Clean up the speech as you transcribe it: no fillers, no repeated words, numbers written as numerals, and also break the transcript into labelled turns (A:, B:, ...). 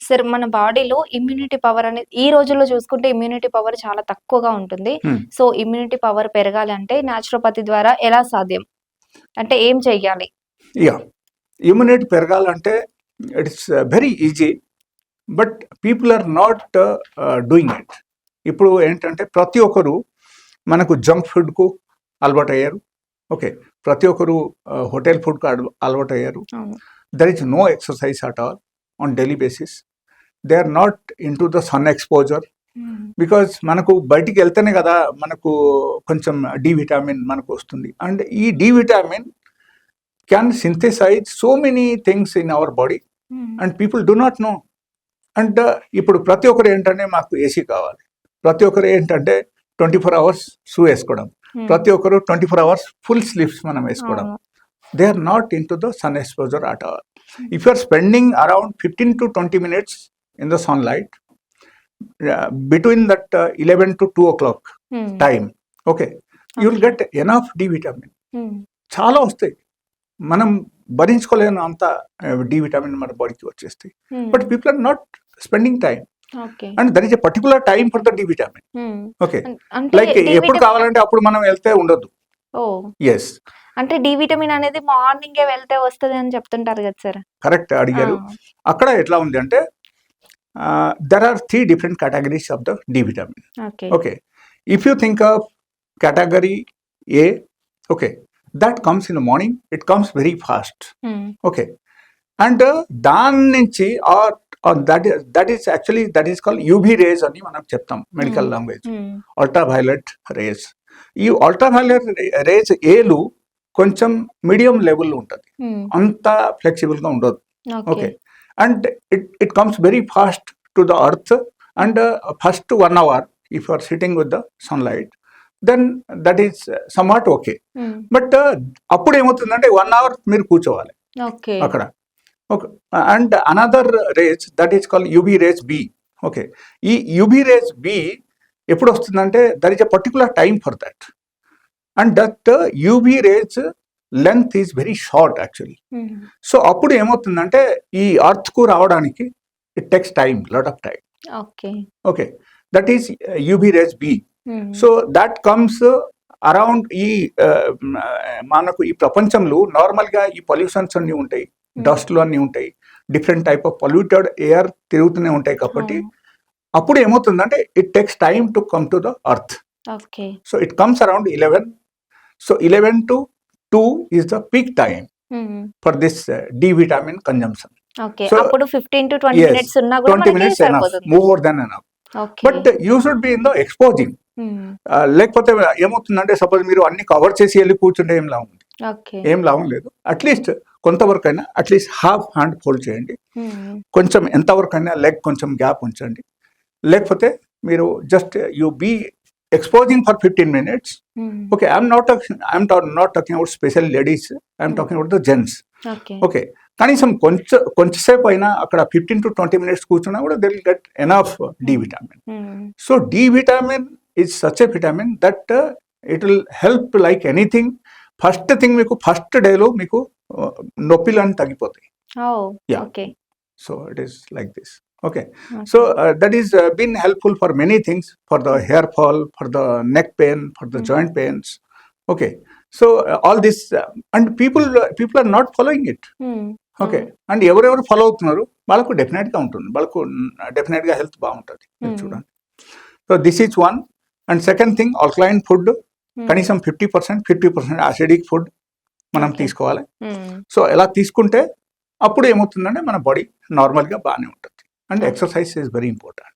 A: Sir మన బాడీలో immunity power అనేది ఈ రోజుల్లో చూసుకుంటే ఇమ్యూనిటీ పవర్ చాలా తక్కువగా ఉంటుంది. సో, ఇమ్యూనిటీ పవర్ పెరగాలి అంటే న్యాచురోపతి ద్వారా ఎలా సాధ్యం? అంటే ఏం చెయ్యాలి?
B: యా ఇమ్యూనిటీ పెరగాలంటే it's very easy, but people are not doing it. ఇప్పుడు ఏంటంటే ప్రతి ఒక్కరు మనకు జంక్ ఫుడ్కు అలవాటు అయ్యారు. ఓకే, ప్రతి ఒక్కరు హోటల్ ఫుడ్కు అలవాటు అయ్యారు. There is no exercise at all on daily basis. They are not in to the sun exposure. Because మనకు బయటికి వెళ్తేనే కదా మనకు కొంచెం డి విటామిన్ మనకు వస్తుంది. అండ్ ఈ D vitamin can synthesize so many things in our body and people do not know. And ఇప్పుడు ప్రతి ఒక్కరు ఏంటంటే మాకు ఏసీ కావాలి, ప్రతి ఒక్కరు ఏంటంటే 24 hours షూ వేసుకోవడం, ప్రతి ఒక్కరు 24 hours ఫుల్ స్లీవ్స్ మనం వేసుకోవడం. They are not in to the sun exposure at all. If you are spending around 15 to 20 minutes in the sunlight between that 11 to 2 o'clock time, okay, you will get enough D vitamin. చాలా వస్తాయి, మనం భరించుకోలేని అంత D vitamin మన బాడీకి వచ్చేస్తాయి. But people are not spending time and there is a particular time for the D vitamin. Okay, like ఎప్పుడు కావాలంటే అప్పుడు మనం వెళ్తే ఉండదు. ఎస్,
A: అంటే డి విటమిన్ అనేది మార్నింగే వెళ్తే వస్తుంది అని చెప్తుంటారు కదా సార్.
B: కరెక్ట్ అడిగారు. అక్కడ ఎట్లా ఉంది అంటే there are 3 different categories of the D vitamin. Okay, if you think of category A, okay, that comes in the morning, it comes very fast. Okay, and దాని నుంచి that is actually that is called UV rays అని మనం చెప్తాం medical language, ultraviolet race. ఈ ultraviolet race ఏలు కొంచెం medium level ఉంటుంది, అంత ఫ్లెక్సిబుల్ గా ఉండదు. Okay, and it comes very fast to the earth, and first 1 hour if you are sitting with the sunlight, then that is somewhat okay. But అప్పుడు ఏమవుతుందంటే 1 hour మీరు కూర్చోవాలి అక్కడ. Okay, and another rays that is called UV rays B. Okay, ఈ UV rays B ఎప్పుడు వస్తుందంటే there is a particular time for that, and that UV rays length is very short actually. So అప్పుడు ఏమవుతుందంటే ఈ earth కు రావడానికి it takes time, lot of time. Okay, that is UV rays B. So that comes around ఈ మనకు ఈ ప్రపంచంలో normal గా ఈ పొల్యూషన్స్ అన్ని ఉంటాయి, డస్ట్లు అన్ని ఉంటాయి, different type of polluted air తిరుగుతూనే ఉంటాయి. కాబట్టి అప్పుడు ఏమవుతుందంటే it takes time to come to the earth. So it comes around 11. So 11 to 2 is the peak time for this D vitamin consumption.
A: Okay, so appudu 15 to 20 minutes unna kuda
B: 20 minutes enough, more than enough. Okay, but you should be in the exposing. లేకపోతే ఏమవుతుందంటే suppose మీరు అన్ని cover చేసి వెళ్ళి కూర్చుంటే ఏం లాభం ఉంది? ఏం లాభం లేదు. అట్లీస్ట్ కొంతవరకు అయినా అట్లీస్ట్ హాఫ్ హ్యాండ్ ఫోల్డ్ చేయండి, కొంచెం ఎంతవరకు అయినా లెగ్ కొంచెం గ్యాప్ ఉంచండి. లేకపోతే మీరు just U V exposing for 15 minutes. Okay, I'm not talking about special ladies, I'm talking about the gents. Okay, కనీసం కొంచెంసేపు అయినా అక్కడ 15 to 20 minutes కూర్చున్నా కూడా they will get enough D vitamin. So D vitamin is such a vitamin that it will help like anything. First thing మీకు first డేలో మీకు నొప్పిలని తగ్గిపోతాయి.
A: Okay,
B: so it is like this. Okay, so that is been helpful for many things, for the hair fall, for the neck pain, for the joint pains. Okay, so all this and people are not following it. Okay, and ఎవరెవరు follow అవుతున్నారు వాళ్ళకు definite గా ఉంటుంది, వాళ్ళకు definite గా health బాగుంటుంది. చూడండి, so this is one. And second thing, alkaline food కనీసం 50% యాసిడిక్ ఫుడ్ మనం తీసుకోవాలి. సో ఎలా తీసుకుంటే అప్పుడు ఏమవుతుందంటే మన బాడీ నార్మల్గా బాగానే ఉంటుంది. And exercise is very important.